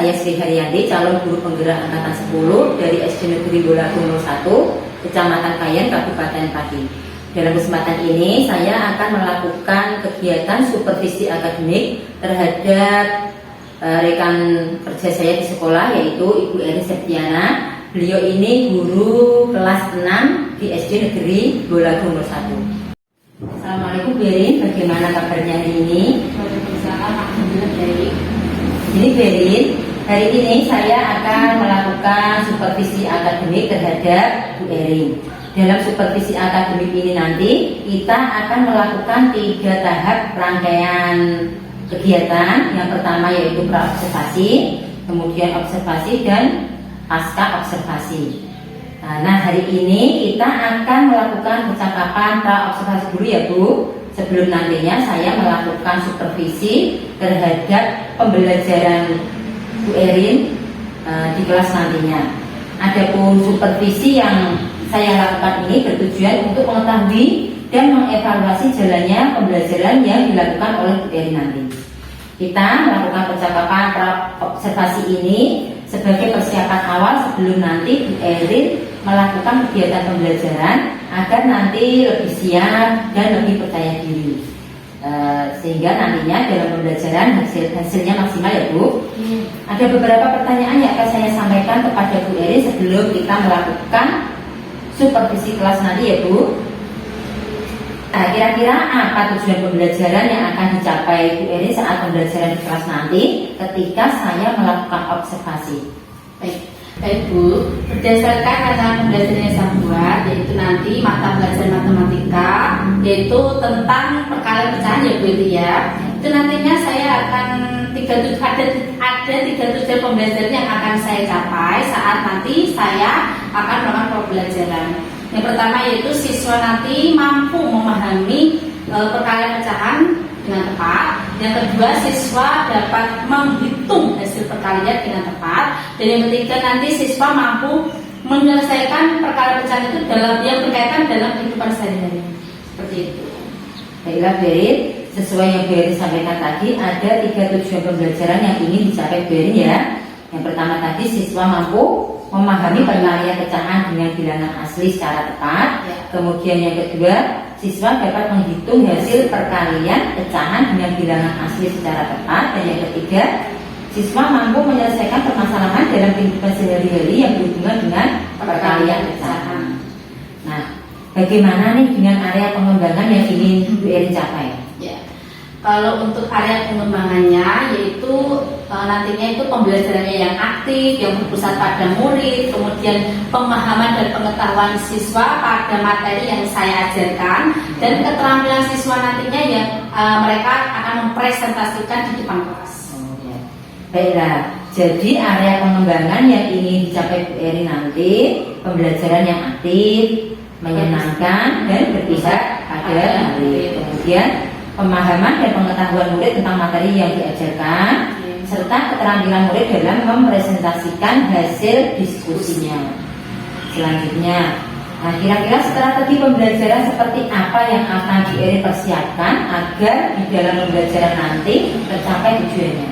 saya Sri Haryanti, calon guru penggerak angkatan 10 dari SD Negeri Bolagung 01, Kecamatan Kayen, Kabupaten Pati. Dalam kesempatan ini saya akan melakukan kegiatan supervisi akademik terhadap rekan kerja saya di sekolah, yaitu Ibu Erin Septiana. Beliau ini guru kelas 6 di SD Negeri Bolagung 01. Assalamualaikum Bu Erin, bagaimana kabarnya hari ini? Waalaikumsalam, alhamdulillah baik. Jadi Bu Erin, hari ini saya akan melakukan supervisi akademik terhadap Bu Erin. Dalam supervisi akademik ini nanti kita akan melakukan 3 tahap rangkaian kegiatan. Yang pertama yaitu pra-observasi, kemudian observasi dan pasca observasi. Nah, hari ini kita akan melakukan percakapan pra-observasi dulu ya Bu, sebelum nantinya saya melakukan supervisi terhadap pembelajaran Bu Erin di kelas nantinya. Adapun supervisi yang saya lakukan ini bertujuan untuk mengetahui dan mengevaluasi jalannya pembelajaran yang dilakukan oleh Bu Erin nanti. Kita melakukan percakapan pra-observasi ini sebagai persiapan awal sebelum nanti Bu Erin melakukan kegiatan pembelajaran agar nanti lebih siap dan lebih percaya diri, sehingga nantinya dalam pembelajaran hasilnya maksimal ya Bu. Ada beberapa pertanyaan yang akan saya sampaikan kepada Bu Erin sebelum kita melakukan supervisi kelas nanti ya Bu. Kira-kira apa tujuan pembelajaran yang akan dicapai Bu Erin saat pembelajaran di kelas nanti ketika saya melakukan observasi? Baik Bu, berdasarkan rencana pembelajaran yang saya buat, yaitu nanti mata pelajaran matematika, yaitu tentang perkalian pecahan ya Bu itu ya. Itu nantinya saya akan ada 3 tujuan pembelajaran yang akan saya capai saat nanti saya akan melakukan pembelajaran. Yang pertama yaitu siswa nanti mampu memahami perkalian pecahan dengan tepat. Yang kedua, siswa dapat menghitung hasil perkalian dengan tepat. Dan yang ketiga, nanti siswa mampu menyelesaikan perkalian pecahan itu dalam yang berkaitan dalam kehidupan sehari-hari. Seperti itu. Baiklah Bu Erin, sesuai yang Bu Erin sampaikan tadi, ada 3 tujuan pembelajaran yang ingin dicapai Bu Erin ya. Yang pertama tadi, siswa mampu memahami perkalian pecahan dengan bilangan asli secara tepat. Kemudian yang kedua, siswa dapat menghitung hasil perkalian pecahan dengan bilangan asli secara tepat. Dan yang ketiga, siswa mampu menyelesaikan permasalahan dalam kehidupan sehari-hari yang berhubungan dengan perkalian pecahan. Nah, bagaimana nih dengan area pengembangan yang ingin Bu Erin capai? Ya. Kalau untuk area pengembangannya yaitu nantinya itu pembelajarannya yang aktif, yang berpusat pada murid, kemudian pemahaman dan pengetahuan siswa pada materi yang saya ajarkan, dan keterampilan siswa nantinya yang mereka akan mempresentasikan di depan kelas. Baiklah, jadi area pengembangan yang ingin dicapai Bu Erin nanti pembelajaran yang aktif, menyenangkan dan berpihak pada murid. Kemudian pemahaman dan pengetahuan murid tentang materi yang diajarkan, serta keterampilan murid dalam mempresentasikan hasil diskusinya. Selanjutnya, nah kira-kira strategi pembelajaran seperti apa yang akan Bu Erin persiapkan agar di dalam pembelajaran nanti tercapai tujuannya?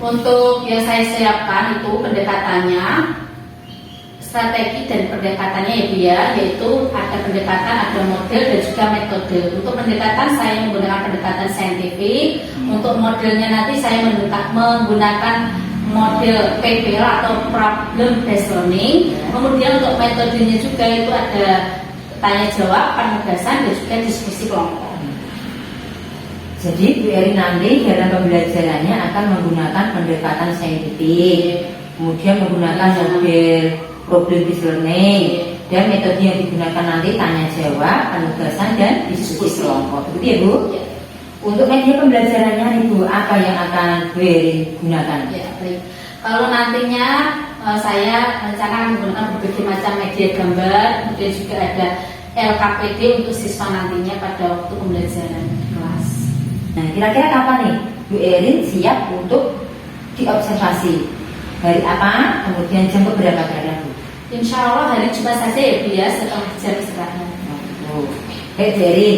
Untuk yang saya siapkan itu pendekatannya, strategi dan pendekatannya ya Bu ya, yaitu ada pendekatan, ada model dan juga metode. Untuk pendekatan saya menggunakan pendekatan saintifik. Untuk modelnya nanti saya menggunakan model PBL atau problem based learning. Kemudian untuk metodenya juga itu ada tanya jawab, penugasan dan juga diskusi kelompok. Jadi Bu Erin nanti dalam pembelajarannya akan menggunakan pendekatan saintifik, kemudian menggunakan model problem based learning, dan metode yang digunakan nanti tanya jawab, penugasan dan diskusi kelompok. Begitu ya Bu? Ya. Untuk media pembelajarannya Ibu, apa yang akan Bu Erin gunakan? Ya, baik. Kalau nantinya saya rencana menggunakan berbagai macam media gambar, kemudian juga ada LKPD untuk siswa nantinya pada waktu pembelajaran kelas. Nah, kira-kira kapan nih Bu Erin siap untuk diobservasi? Hari apa? Kemudian jam berapa kira-kira Bu? Insya Allah hari Jumat saja ya Bu ya, setelah jam istirahat. Baik Bu Erin,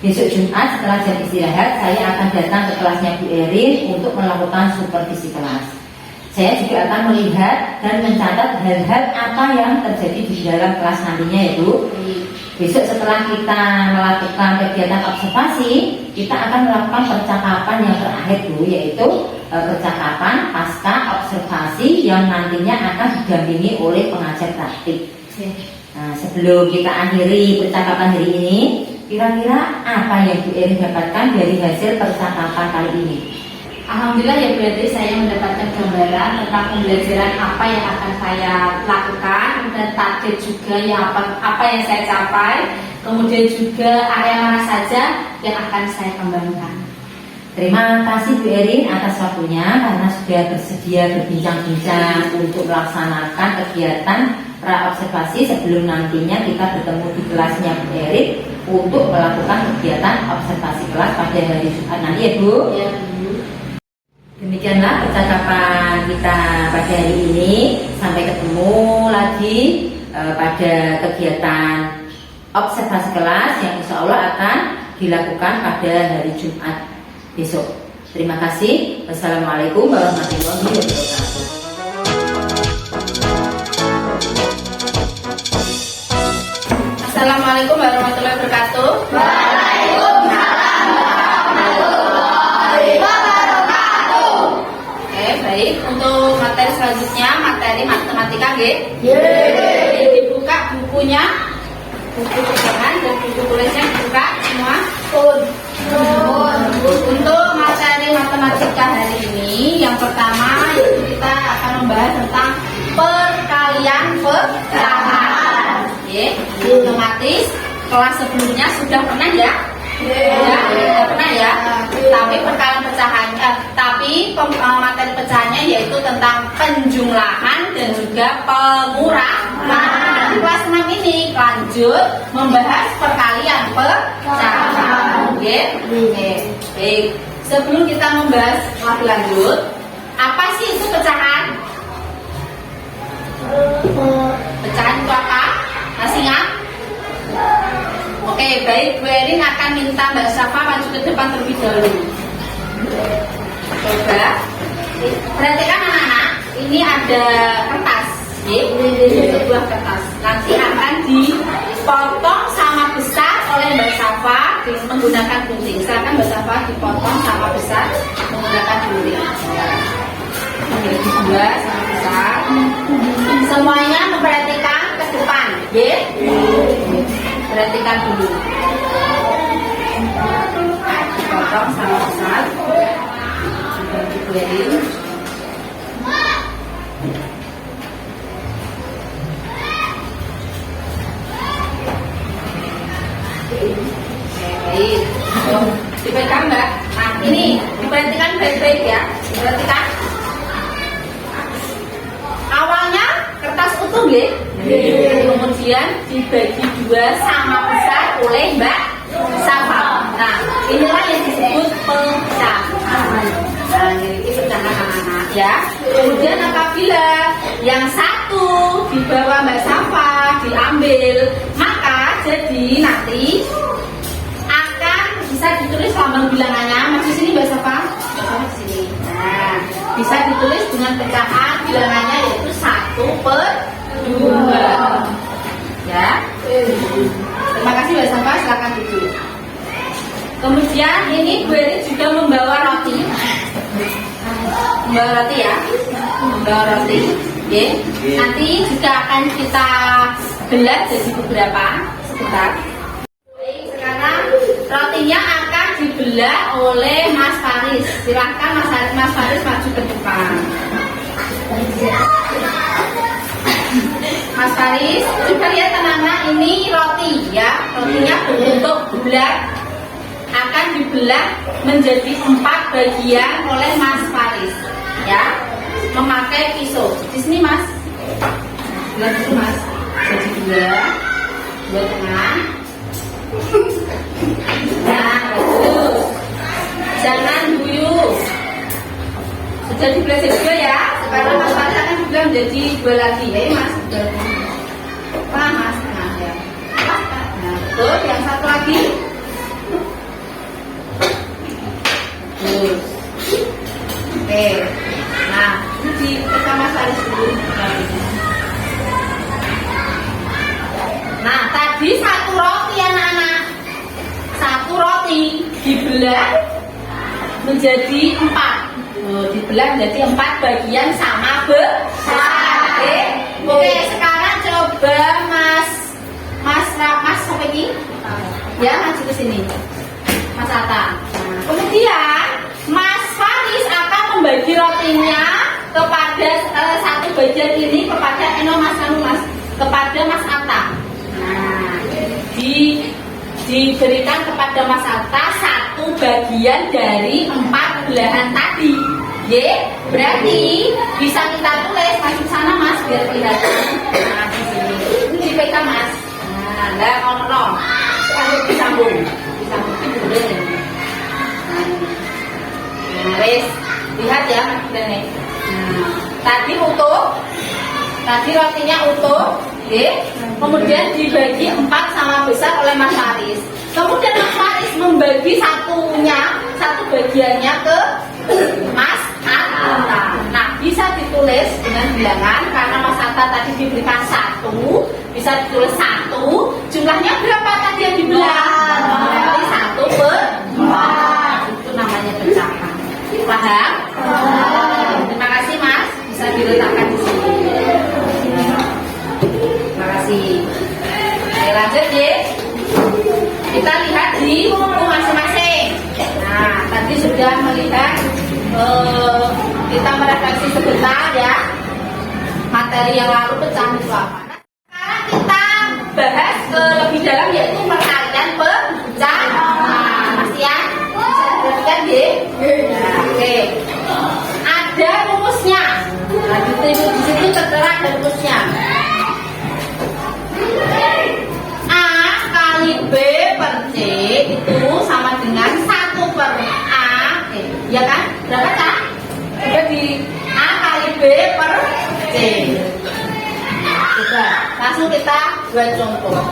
besok Jumat setelah jam istirahat saya akan datang ke kelasnya Bu Erin untuk melakukan supervisi kelas. Saya juga akan melihat dan mencatat hal-hal apa yang terjadi di dalam kelas nantinya ya Bu. Besok setelah kita melakukan kegiatan observasi, kita akan melakukan percakapan yang terakhir Bu, yaitu percakapan pasca observasi yang nantinya akan didampingi oleh pengajar praktik. Nah, sebelum kita akhiri percakapan hari ini, kira-kira apa yang Bu Erin dapatkan dari hasil percakapan kali ini? Alhamdulillah ya, berarti saya mendapatkan gambaran tentang pembelajaran apa yang akan saya lakukan dan target juga ya apa yang saya capai, kemudian juga area mana saja yang akan saya kembangkan. Terima kasih Bu Erin atas waktunya karena sudah bersedia berbincang-bincang untuk melaksanakan kegiatan pra-observasi sebelum nantinya kita bertemu di kelasnya Bu Erin untuk melakukan kegiatan observasi kelas pada hari Jumat nanti ya Bu. Ya, Bu. Demikianlah percakapan kita pada hari ini. Sampai ketemu lagi pada kegiatan observasi kelas yang insya Allah akan dilakukan pada hari Jumat besok. Terima kasih. Wassalamualaikum warahmatullahi wabarakatuh. Assalamualaikum warahmatullahi wabarakatuh. Baik, untuk materi selanjutnya materi matematika nggih. Dibuka bukunya, buku pegangan dan buku tulisnya dibuka semua. Untuk materi matematika hari ini yang pertama yaitu kita akan membahas tentang perkalian pecahan. Otomatis kelas sebelumnya sudah pernah ya? Ya, pernah ya. Tapi perkalian pecahan, materi pecahannya yaitu tentang penjumlahan dan juga pengurahan. Kelas 6 ini lanjut membahas perkalian pecahan. Baik. Sebelum kita membahas lebih lanjut, apa sih itu pecahan? Pecahan itu apa? Masih ingat? Oke, baik, Bu Erin akan minta Mbak Safa maju ke depan terlebih dahulu. Coba perhatikan anak-anak, ini ada kertas, sebuah kertas. Nanti akan dipotong sama besar oleh Mbak Safa menggunakan gunting. Silakan Mbak Safa dipotong sama besar menggunakan gunting. Dibagi dua sama besar. Semuanya memperhatikan ke depan, perhatikan dulu. Dipotong sama besar. Dibagi. Baik. Dipegang Mbak. Nah ini diperhatikan baik-baik ya. Diperhatikan. Awalnya kertas utuh ya. Kemudian dibagi dua sama besar oleh Mbak Safa. Nah inilah yang disebut pecahan. Nah ini pecahan anak-anak ya. Kemudian apabila yang satu di bawah Mbak Safa diambil, maka jadi nanti akan bisa ditulis lambang bilangannya. Masih sini Mbak Safa? Di sini. Nah bisa ditulis dengan pecahan bilangannya yaitu 1/2 ya. Terima kasih Mbak Safa, silakan duduk. Kemudian ini Bu Erin juga membawa roti. Membawa roti ya. Membawa roti. Nanti juga akan kita belah jadi beberapa. Sebentar. Sekarang rotinya akan dibelah oleh Mas Faris. Silahkan Mas Faris maju ke depan. Mas Faris, coba lihat anak-anak, ini roti ya. Rotinya berbentuk bulat, akan dibelah menjadi 4 bagian oleh Mas Faris ya, memakai pisau. Di sini Mas, belah dulu Mas, jadi dua tengah. Nah, bagus. Jangan guyup. Sudah dibelah juga ya. Sekarang Mas Faris akan dibelah menjadi 2 lagi ya Mas. Mas, nah ya. Nah, betul. Yang satu lagi. Terus. Oke. Nah, ini tarik dulu. Nah, tadi satu roti anak-anak. Satu roti dibelah menjadi 4. Dibelah menjadi 4 bagian sama besar. Oke, sekarang coba Mas sampai ini. Ya, maju ke sini. Mas Atta. Nah, kemudian Mas Faris akan membagi rotinya kepada satu bagian ini kepada kepada Mas Atta. Nah, diberikan kepada Mas Atta satu bagian dari 4 belahan tadi. Berarti bisa kita tulis masuk sana Mas biar kelihatan. Nah, di sini. Ini dipegang Mas. Nah, enggak kontrol. Sekarang disambung boleh. Nah, wes lihat ya Mas Dene. Nah, tadi utuh. Tadi rotinya utuh. Kemudian dibagi 4 sama besar oleh Mas Faris. Kemudian Mas Faris membagi satu bagiannya ke Mas Atta. Nah, bisa ditulis dengan bilangan karena Mas Atta tadi diberikan 1, bisa ditulis 1. Jumlahnya berapa tadi yang dibelah? Berarti 1/4. Itu namanya pecahan. Paham? Terima kasih Mas. Bisa diletakkan di sini. Terima kasih. Oke, lanjut ya. Kita lihat di buku masing-masing. Nah, tadi sudah melihat kita meredaksi sebentar ya materi yang lalu pecahan itu apa. Nah, sekarang kita bahas lebih dalam yaitu perkalian pecahan. Mas Tian, bisa diperhatikan ya. Nah, oke. Ada rumusnya. Nah, di situ tertera ada rumusnya. A kali B per C itu sama dengan 1/A. Ya kan? Berapa Kak? Coba di A kali B per C. Coba langsung kita buat contoh.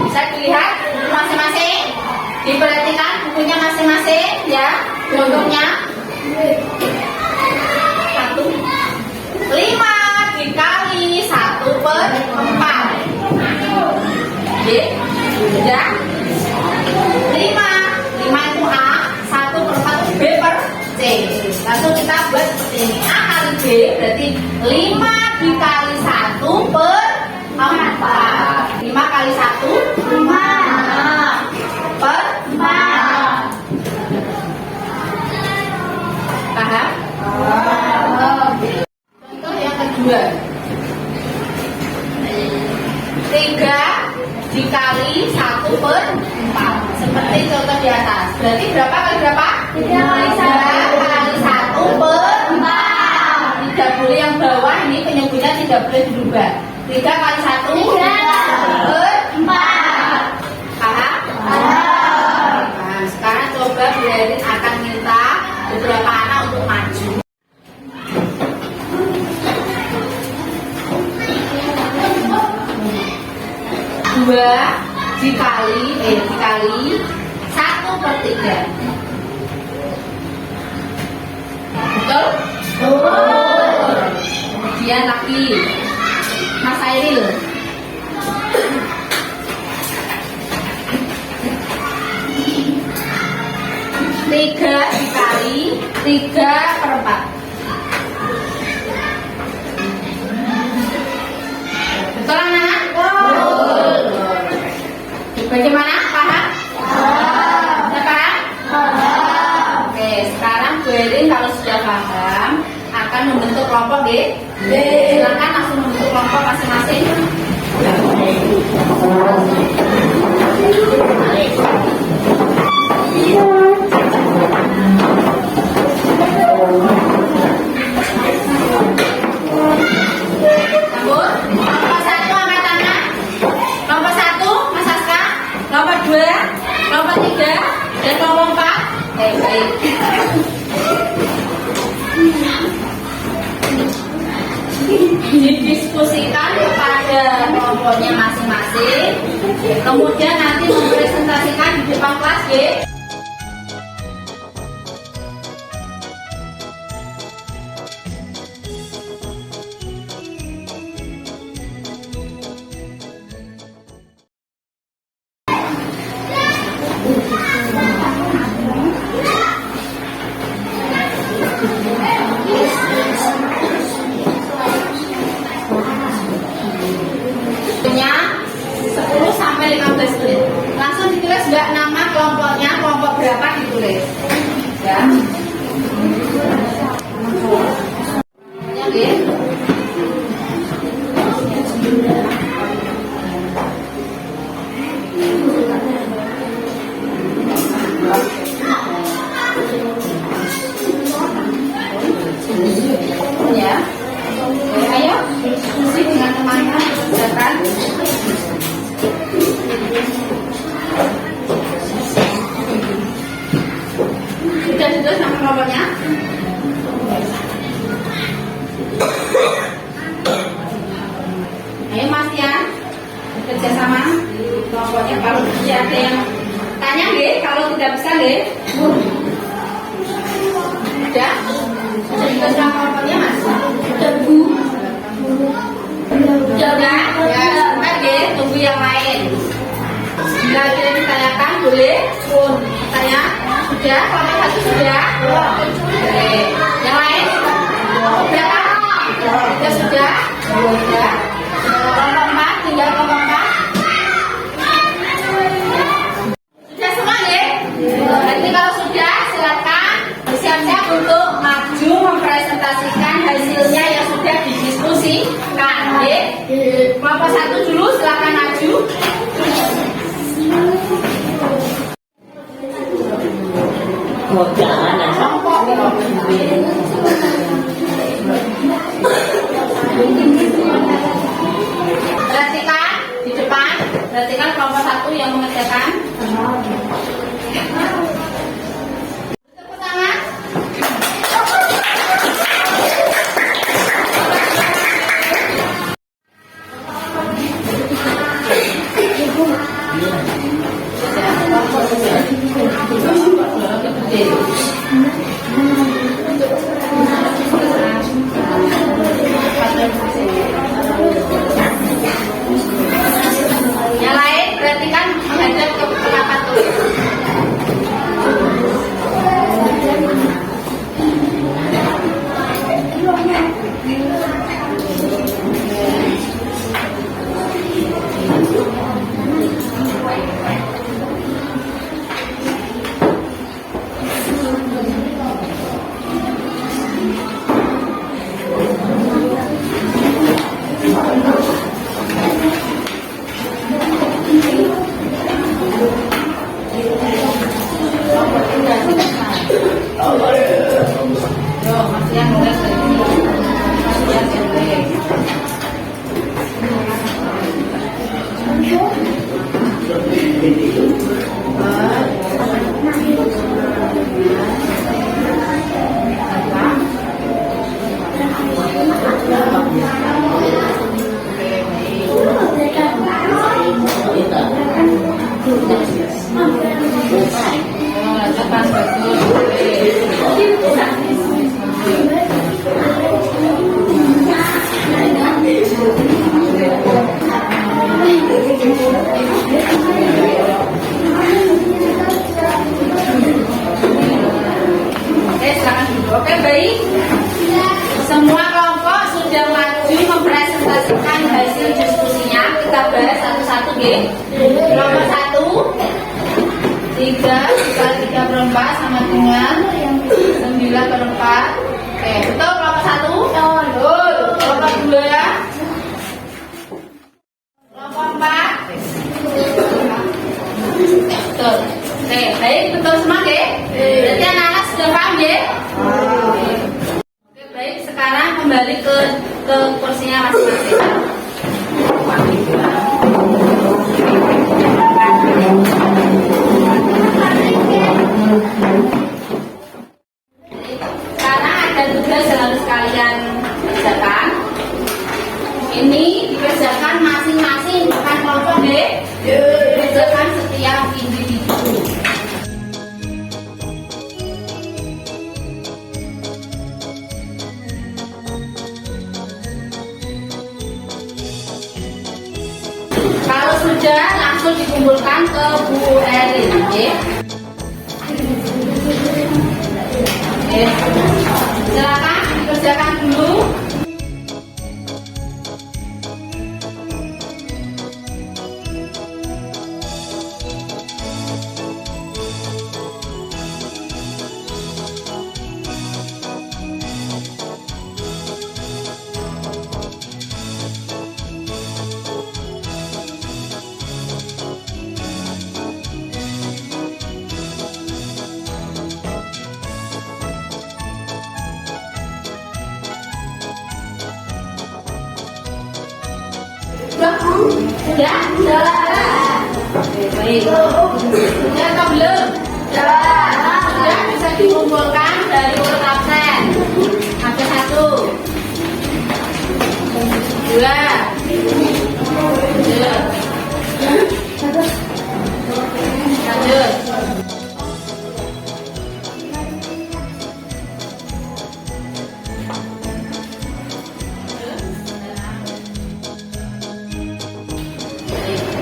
Bisa dilihat buku masing-masing. Diperhatikan bukunya masing-masing ya. Contohnya 5 dikali 1/4. Ya. 5 itu A, 1/4 B per C. Langsung kita buat seperti ini. A kali B berarti 5 dikali 1/4. 5 kali 1 5/4. Paham? Contoh yang kedua, 3 dikali 1/4 seperti contoh di atas. Berarti berapa kali berapa? 3 kali 1/4. Tidak boleh yang bawah ini penyebutnya tidak boleh dirubah. 3 kali 1 3/4. Paham? Paham. Sekarang coba Bu Erin akan minta beberapa anak untuk maju. 2 dikali 1/3. Betul? Kemudian lagi Mas Airil. 3 dikali 3/4. Betul anak? Betul. Bagaimana? Paham? Sudah paham? Oke, sekarang Bu Erin kalau sudah paham akan membentuk kelompok deh. Silakan langsung membentuk kelompok masing-masing. Sambut. Kelompok 1 angkat tangan. Kelompok 1 Mas Aska. Kelompok 2, kelompok 3, dan kelompok 4. Baik. Didiskusikan kepada kelompoknya masing-masing. Kemudian nanti mempresentasikan di depan kelas, ya. Bila ada yang ditanyakan boleh tanya. Sudah, kelompok satu sudah. Oke. Yang lain? Sudah kan? Sudah. Sudah. Kelompok 4, tinggal kelompok 4. Sudah semua ya? Nanti kalau sudah silakan bersiap-siap untuk maju mempresentasikan hasilnya yang sudah didiskusikan. Ya? Kelompok 1 dulu silakan maju. Perhatikan di depan, perhatikan kelompok 1 yang mengerjakan. Tepuk tangan. Yang lain perhatikan menghadap ke pendapat tulis. Oke, baik. Semua kelompok sudah maju mempresentasikan hasil diskusinya. Kita bahas satu-satu, G. Kelompok 1 3 dikali 3/4 sama dengan 9/4. Oke, betul kelompok 1? Betul. Kelompok 2? Kelompok 4? Betul. Oke, baik, betul semua, G. Berarti anak-anak sudah paham, G? Oke, baik. Sekarang kembali ke kursinya masing-masing. Sekarang ada tugas yang harus kalian kerjakan. Ini dikerjakan masing-masing, bukan kelompok, G. Dikerjakan setiap individu. Kalau sudah, langsung dikumpulkan ke Bu Erin, ya. Silakan dikerjakan dulu. Sudah. Baik. Sudah atau belum? Sudah bisa dikumpulkan dari urut absen. Ada 1, 2, 3. Lanjut.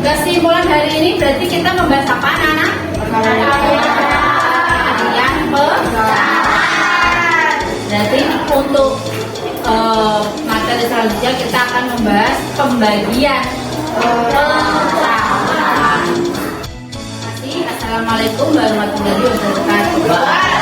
Kesimpulan hari ini berarti kita membahas apa, anak-anak? Yang berarti untuk materi selanjutnya kita akan membahas pembagian pecahan. Terima kasih. Assalamualaikum warahmatullahi wabarakatuh.